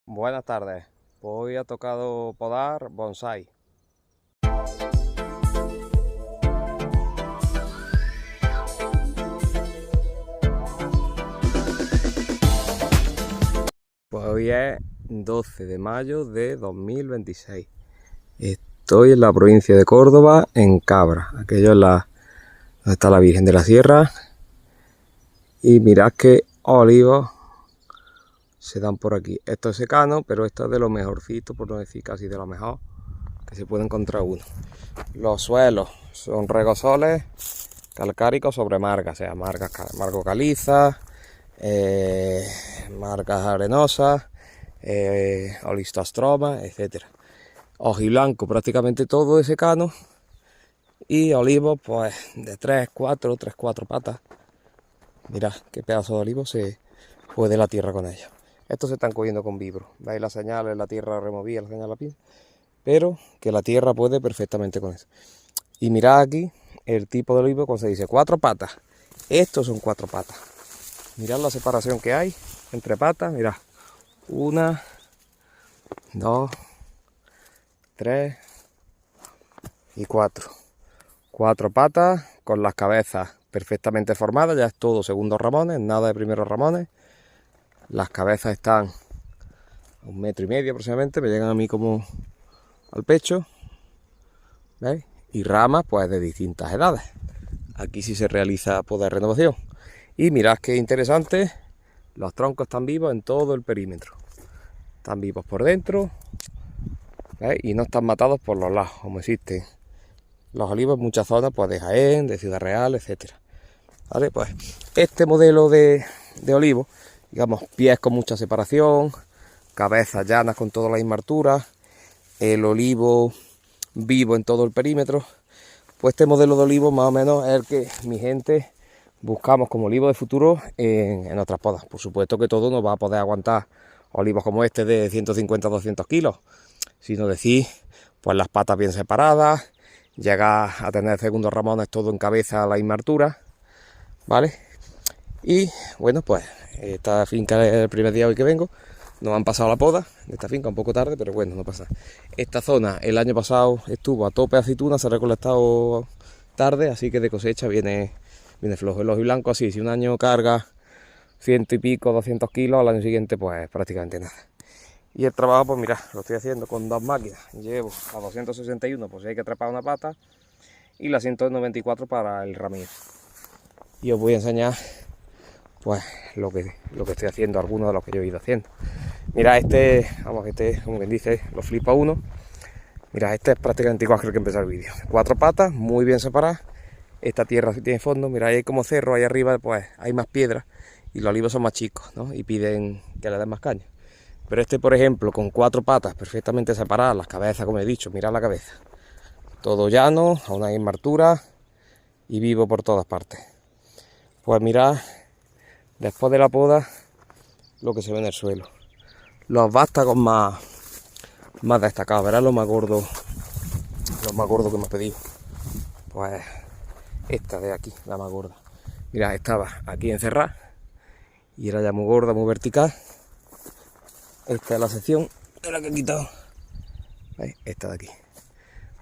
Buenas tardes. Hoy ha tocado podar bonsai. Pues hoy es 12 de mayo de 2026. Estoy en la provincia de Córdoba, en Cabra. Aquello es donde está la Virgen de la Sierra. Y mirad qué olivos se dan por aquí. Esto es secano, pero esto es de lo mejorcito, por no decir casi de lo mejor que se puede encontrar uno. Los suelos son regosoles calcáricos sobre margas, o sea, margo caliza, margas arenosas, olistostroma, etcétera. Hojiblanco prácticamente todo de secano y olivos pues de 3, 4 patas. Mirad qué pedazo de olivo se puede la tierra con ellos. Estos se están cogiendo con vibro. Veis las señales, la tierra removida, la señal de la pinza, pero que la tierra puede perfectamente con eso. Y mirad aquí el tipo de olivo, como se dice, 4 patas. Estos son 4 patas. Mirad la separación que hay entre patas. Mirad, 1, 2, 3 y 4. 4 patas con las cabezas perfectamente formadas. Ya es todo segundos ramones, nada de primeros ramones. Las cabezas están a 1,5 metros aproximadamente. Me llegan a mí como al pecho. ¿Veis? Y ramas pues de distintas edades. Aquí sí se realiza poda de renovación. Y mirad qué interesante, los troncos están vivos en todo el perímetro. Están vivos por dentro, ¿veis? Y no están matados por los lados, como existen los olivos en muchas zonas, pues de Jaén, de Ciudad Real, etcétera. ¿Vale? Pues este modelo de olivo, digamos, pies con mucha separación, cabezas llanas con toda la misma altura, el olivo vivo en todo el perímetro, pues este modelo de olivo más o menos es el que mi gente buscamos como olivo de futuro en otras podas. Por supuesto que todo no va a poder aguantar olivos como este de 150-200 kilos, sino decir, pues las patas bien separadas, llegar a tener segundos ramones todo en cabeza a la misma altura, ¿vale? Y bueno, pues esta finca es el primer día hoy que vengo. Nos han pasado la poda de esta finca un poco tarde, pero bueno, no pasa. Esta zona el año pasado estuvo a tope de aceituna, se ha recolectado tarde, así que de cosecha viene flojo. El hojiblanco así, si un año carga 100 y pico, 200 kilos, al año siguiente pues prácticamente nada. Y el trabajo, pues mirad, lo estoy haciendo con 2 máquinas. Llevo a 261 por si hay que atrapar una pata y la 194 para el ramillo. Y os voy a enseñar pues lo que estoy haciendo, algunos de los que yo he ido haciendo. Mirad, este, como quien dice, lo flipa uno. Mirad, este es prácticamente igual que el que empezó el vídeo. 4 patas, muy bien separadas. Esta tierra sí tiene fondo. Mirad, ahí hay como cerro, ahí arriba pues hay más piedras y los olivos son más chicos, ¿no? Y piden que le den más caña. Pero este, por ejemplo, con 4 patas perfectamente separadas, las cabezas, como he dicho, mirad la cabeza. Todo llano, a una misma altura y vivo por todas partes. Pues mirad, después de la poda, lo que se ve en el suelo. Los vástagos más destacados, verás los más gordos que me he pedido. Pues esta de aquí, la más gorda. Mirad, estaba aquí encerrada y era ya muy gorda, muy vertical. Esta es la sección de la que he quitado. ¿Veis? Esta de aquí.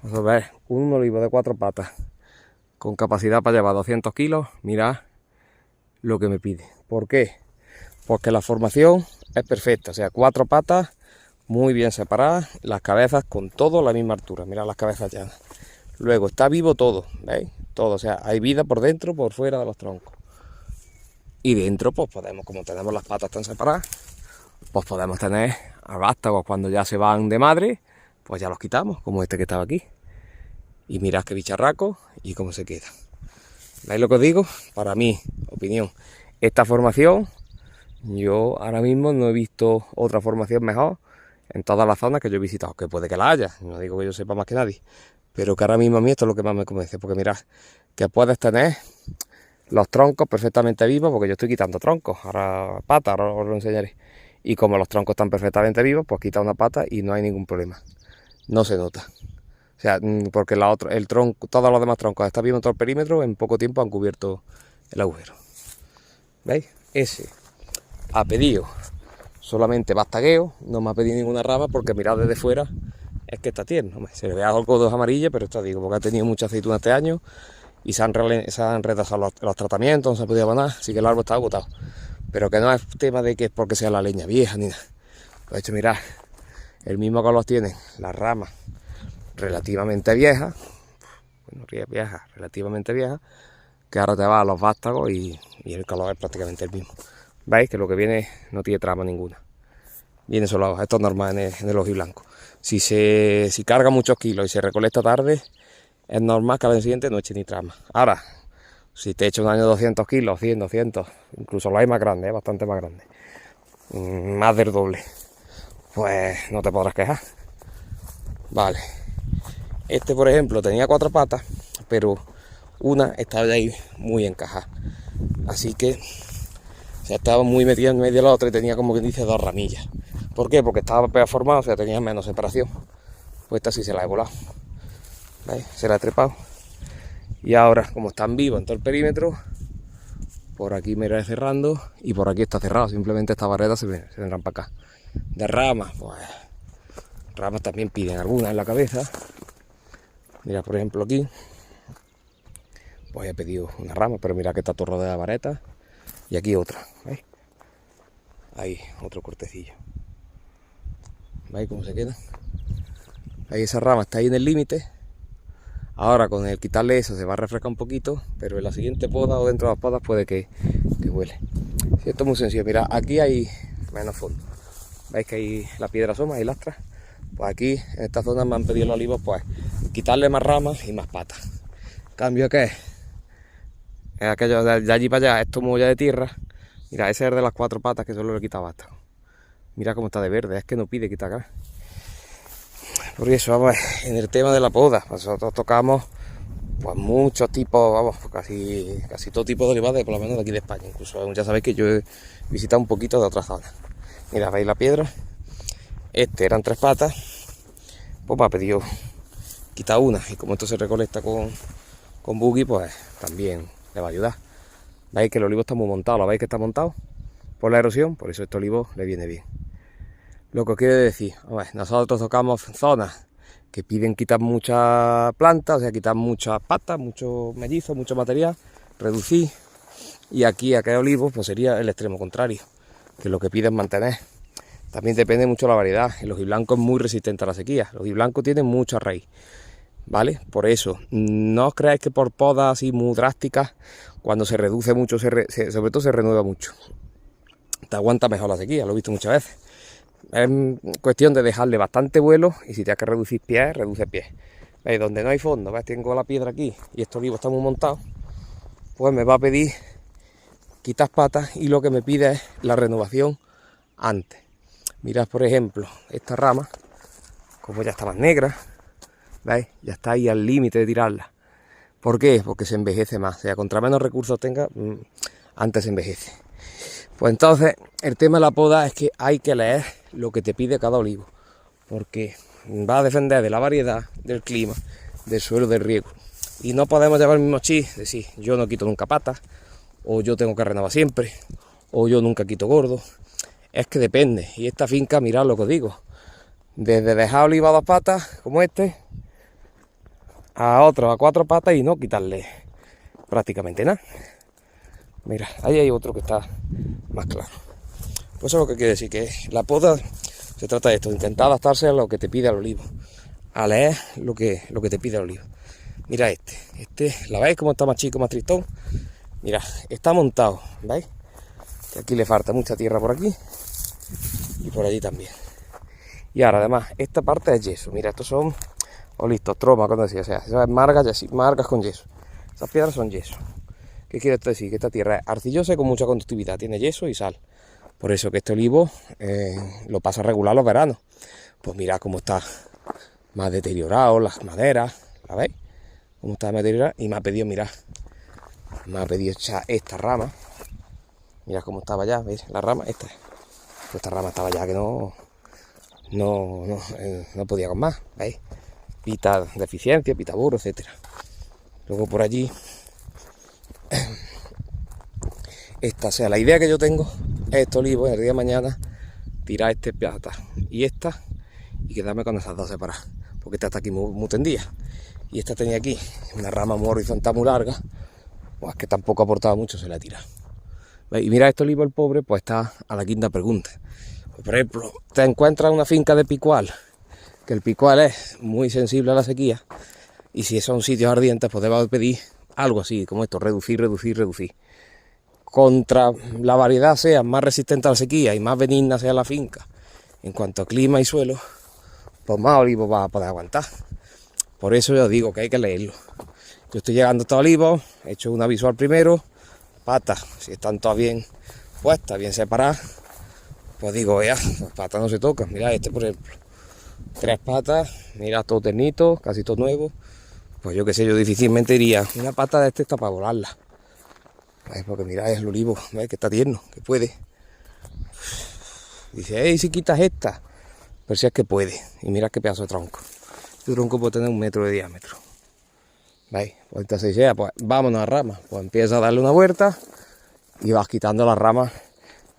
Vamos a ver, un olivo de 4 patas con capacidad para llevar 200 kilos. Mirad lo que me pide. ¿Por qué? Porque la formación es perfecta, o sea, 4 patas muy bien separadas, las cabezas con todo a la misma altura. Mirad las cabezas llanas. Luego está vivo todo, ¿veis? Todo, o sea, hay vida por dentro, por fuera de los troncos. Y dentro, pues podemos, como tenemos las patas tan separadas, pues podemos tener vástagos cuando ya se van de madre, pues ya los quitamos, como este que estaba aquí. Y mirad qué bicharraco y cómo se queda. ¿Veis lo que os digo? Para mi opinión, esta formación, yo ahora mismo no he visto otra formación mejor en todas las zonas que yo he visitado, que puede que la haya, no digo que yo sepa más que nadie, pero que ahora mismo a mí esto es lo que más me convence, porque mirad, que puedes tener los troncos perfectamente vivos, porque yo estoy quitando troncos, ahora patas, ahora os lo enseñaré, y como los troncos están perfectamente vivos, pues quita una pata y no hay ningún problema, no se nota. O sea, porque el tronco, todos los demás troncos están vivos en todo el perímetro, en poco tiempo han cubierto el agujero. ¿Veis? Ese ha pedido solamente bastagueo, no me ha pedido ninguna rama porque mirad desde fuera, es que está tierno. Se le ve algo de hojas amarillas, pero esto digo, porque ha tenido mucha aceituna este año y se han retrasado los tratamientos, no se ha podido abonar, así que el árbol está agotado. Pero que no es tema de que es porque sea la leña vieja ni nada. De hecho, mirad, el mismo color tienen las ramas relativamente viejas, bueno, relativamente viejas, que ahora te va a los vástagos y el color es prácticamente el mismo. ¿Veis? Que lo que viene no tiene trama ninguna. Viene solo hoja, esto es normal en el ojiblanco. Si carga muchos kilos y se recolecta tarde, es normal que al año siguiente no eche ni trama. Ahora, si te echa un año 200 kilos, 100, 200, incluso lo hay más grande, bastante más grande, más del doble, pues no te podrás quejar. Vale. Este, por ejemplo, tenía 4 patas, pero una estaba ya ahí muy encajada. Así que se estaba muy metida en medio de la otra y tenía, como quien dice, 2 ramillas. ¿Por qué? Porque estaba peor formado, o sea, tenía menos separación. Pues esta sí se la he volado. ¿Veis? Se la he trepado. Y ahora, como están vivos en todo el perímetro, por aquí me iré cerrando y por aquí está cerrado. Simplemente estas barreras se vendrán para acá. De ramas, pues ramas también piden algunas en la cabeza. Mira, por ejemplo, aquí pues he pedido una rama, pero mira que está todo rodeado de varetas. Y aquí otra, ¿veis? Ahí, otro cortecillo. ¿Veis cómo se queda? Ahí esa rama está ahí en el límite. Ahora con el quitarle eso se va a refrescar un poquito, pero en la siguiente poda o dentro de las podas puede que huele. Sí, esto es muy sencillo. Mira, aquí hay menos fondo. ¿Veis que hay la piedra asoma, hay lastras? Pues aquí, en esta zona me han pedido los olivos, pues quitarle más ramas y más patas. Cambio, ¿qué es aquello de allí para allá, esto molla de tierra. Mira, ese es de las 4 patas que solo le he quitado hasta. Mira cómo está de verde, es que no pide quitar acá. Por eso, vamos, en el tema de la poda, nosotros tocamos pues muchos tipos, vamos, casi todo tipo de olivares, por lo menos de aquí de España. Incluso ya sabéis que yo he visitado un poquito de otras zonas. Mira, veis la piedra. Este eran 3 patas, pues me ha pedido quitar una, y como esto se recolecta con buggy, pues también le va a ayudar. Veis que el olivo está muy montado, ¿lo veis que está montado? Por la erosión, por eso este olivo le viene bien. Lo que quiere decir, nosotros tocamos zonas que piden quitar muchas plantas, o sea, quitar muchas patas, mucho mellizo, mucho material, reducir. Y aquí, aquel olivo, pues sería el extremo contrario, que lo que piden mantener. También depende mucho de la variedad. El ojiblanco es muy resistente a la sequía. El ojiblanco tiene mucha raíz, ¿vale? Por eso, no os creáis que por podas así muy drásticas, cuando se reduce mucho, sobre todo se renueva mucho. Te aguanta mejor la sequía, lo he visto muchas veces. Es cuestión de dejarle bastante vuelo y si tienes que reducir pies, reduce pies. ¿Veis? Donde no hay fondo, ¿ves? Tengo la piedra aquí y este olivo está muy montado, pues me va a pedir quitar patas y lo que me pide es la renovación antes. Mirad, por ejemplo, esta rama, como ya está más negra, ¿veis? Ya está ahí al límite de tirarla. ¿Por qué? Porque se envejece más. O sea, contra menos recursos tenga, antes se envejece. Pues entonces, el tema de la poda es que hay que leer lo que te pide cada olivo, porque va a depender de la variedad, del clima, del suelo, del riego. Y no podemos llevar el mismo chis, decir, yo no quito nunca patas, o yo tengo que renovar siempre, o yo nunca quito gordo. Es que depende. Y esta finca, mirad lo que os digo, desde dejar oliva a 2 patas, como este, a otro a 4 patas y no quitarle prácticamente nada. Mira, ahí hay otro que está más claro. Pues eso es lo que quiere decir, que la poda se trata de esto, de intentar adaptarse a lo que te pide el olivo, a leer lo que te pide el olivo. Mira este, ¿la veis cómo está más chico, más tristón? Mira, está montado, ¿veis? Que aquí le falta mucha tierra por aquí y por allí también. Y ahora además, esta parte es yeso, mira, estos son olistostroma, cuando decía, o sea, esas margas con yeso. Esas piedras son yeso. ¿Qué quiere esto decir? Que esta tierra es arcillosa y con mucha conductividad, tiene yeso y sal. Por eso que este olivo lo pasa a regular los veranos. Pues mirad cómo está más deteriorado, las maderas, ¿la veis? Cómo está deteriorado. Y me ha pedido, mirad, me ha pedido echar esta rama. Mirad cómo estaba ya, ¿veis? La rama, esta. Pues esta rama estaba ya que no podía con más, ¿veis? Pita deficiencia, pita burro, etcétera. Luego por allí, esta, o sea, la idea que yo tengo es este olivo, el día de mañana, tirar este pata y esta y quedarme con esas dos separadas, porque esta está aquí muy tendida y esta tenía aquí una rama muy horizontal muy larga, pues que tampoco aportaba mucho, se la tira. Y mira, este olivo el pobre pues está a la quinta pregunta. Pues, por ejemplo, te encuentras una finca de picual, que el picual es muy sensible a la sequía, y si son sitios ardientes pues debes pedir algo así como esto, reducir. Contra la variedad sea más resistente a la sequía y más benigna sea la finca en cuanto a clima y suelo, pues más olivo va a poder aguantar. Por eso yo digo que hay que leerlo. Yo estoy llegando a estos olivos, he hecho una visual primero, patas, si están todas bien puestas, bien separadas, pues digo, ya, las patas no se tocan. Mira este, por ejemplo, 3 patas, mira, todo ternito, casi todo nuevo. Pues yo qué sé, yo difícilmente diría, una pata de este está para volarla. Porque mira, es el olivo, ¿ves? Que está tierno, que puede. Dice, hey, si quitas esta, pero si es que puede. Y mira qué pedazo de tronco. Este tronco puede tener 1 metro de diámetro. ¿Veis? Pues entonces ya, pues vámonos a ramas. Pues empieza a darle una vuelta y vas quitando las ramas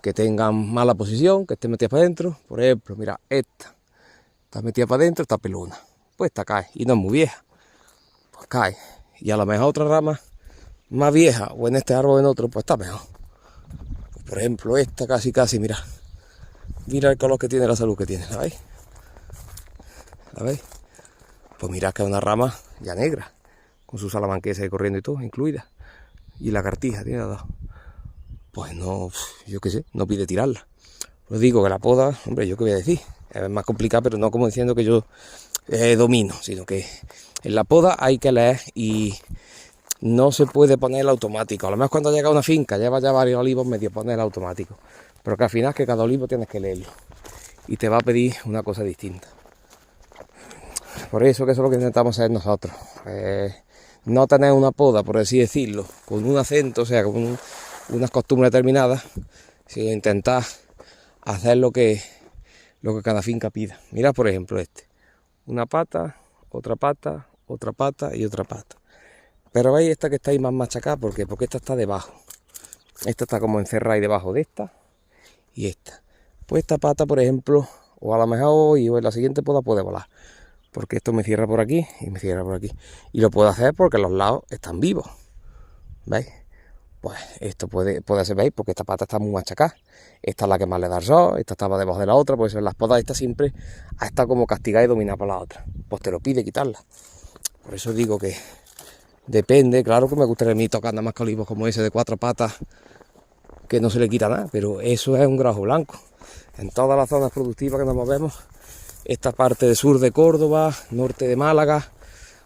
que tengan mala posición, que estén metidas para adentro. Por ejemplo, mira, esta está metida para adentro, está pelona. Pues esta cae y no es muy vieja. Pues cae. Y a lo mejor otra rama más vieja, o en este árbol o en otro, pues está mejor. Pues por ejemplo, esta casi, mira. Mira el color que tiene, la salud que tiene, ¿la veis? ¿La veis? Pues mirad que es una rama ya negra, con su salamanquesa corriendo y todo, incluida. Y la cartija tiene dos. Pues no, yo qué sé, no pide tirarla. Os digo que la poda, hombre, yo qué voy a decir, es más complicado, pero no como diciendo que yo domino, sino que en la poda hay que leer y no se puede poner el automático. A lo mejor cuando llega a una finca, lleva ya varios olivos, medio poner el automático. Pero que al final que cada olivo tienes que leerlo. Y te va a pedir una cosa distinta. Por eso que eso es lo que intentamos hacer nosotros. No tener una poda, por así decirlo, con un acento, o sea, con unas costumbres determinadas, sino intentar hacer lo que cada finca pida. Mira, por ejemplo, este. Una pata, otra pata, otra pata y otra pata. Pero veis esta que está ahí más machacada, ¿por qué? Porque esta está debajo. Esta está como encerrada ahí debajo de esta y esta. Pues esta pata, por ejemplo, o a lo mejor hoy o en la siguiente poda puede volar. Porque esto me cierra por aquí y me cierra por aquí. Y lo puedo hacer porque los lados están vivos. ¿Veis? Pues esto puede ser, ¿veis? Porque esta pata está muy machacada. Esta es la que más le da el sol, esta estaba debajo de la otra, por eso en las podas esta siempre ha estado como castigada y dominada por la otra. Pues te lo pide quitarla. Por eso digo que depende, claro que me gustaría a mí tocar nada más que olivos como ese de 4 patas, que no se le quita nada, pero eso es un grajo blanco. En todas las zonas productivas que nos movemos, esta parte del sur de Córdoba, norte de Málaga,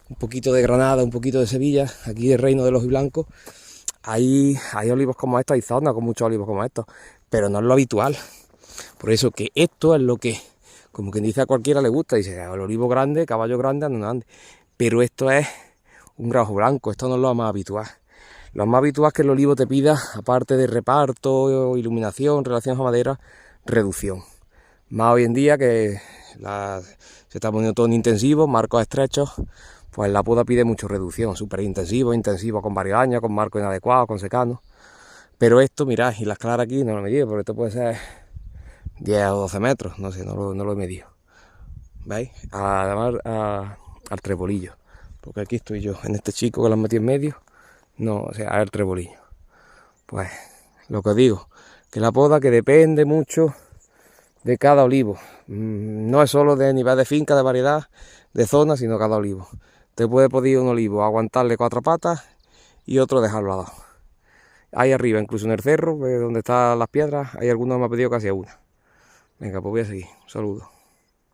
un poquito de Granada, un poquito de Sevilla, aquí el reino de los blancos, hay olivos como estos, hay zonas con muchos olivos como estos, pero no es lo habitual. Por eso que esto es lo que, como quien dice, a cualquiera le gusta, dice, el olivo grande, caballo grande, no ande. Pero esto es un grajo blanco, esto no es lo más habitual. Lo más habitual es que el olivo te pida, aparte de reparto, iluminación, relaciones a madera, reducción. Más hoy en día que se está poniendo todo en intensivo, marcos estrechos, pues la poda pide mucho reducción, súper intensivo con varios años, con marcos inadecuados, con secano. Pero esto, mirad, y las claras aquí no lo he medido, porque esto puede ser 10 o 12 metros, no sé, no lo he medido. ¿Veis? Además al trebolillo, porque aquí estoy yo, en este chico que lo han metido en medio, no, o sea, al trebolillo. Pues lo que os digo, que la poda que depende mucho de cada olivo, no es solo de nivel de finca, de variedad, de zona, sino cada olivo. Te puede poder un olivo aguantarle 4 patas y otro dejarlo a 2. Ahí arriba, incluso en el cerro, donde están las piedras, hay algunos que me han pedido casi a una. Venga, pues voy a seguir. Un saludo.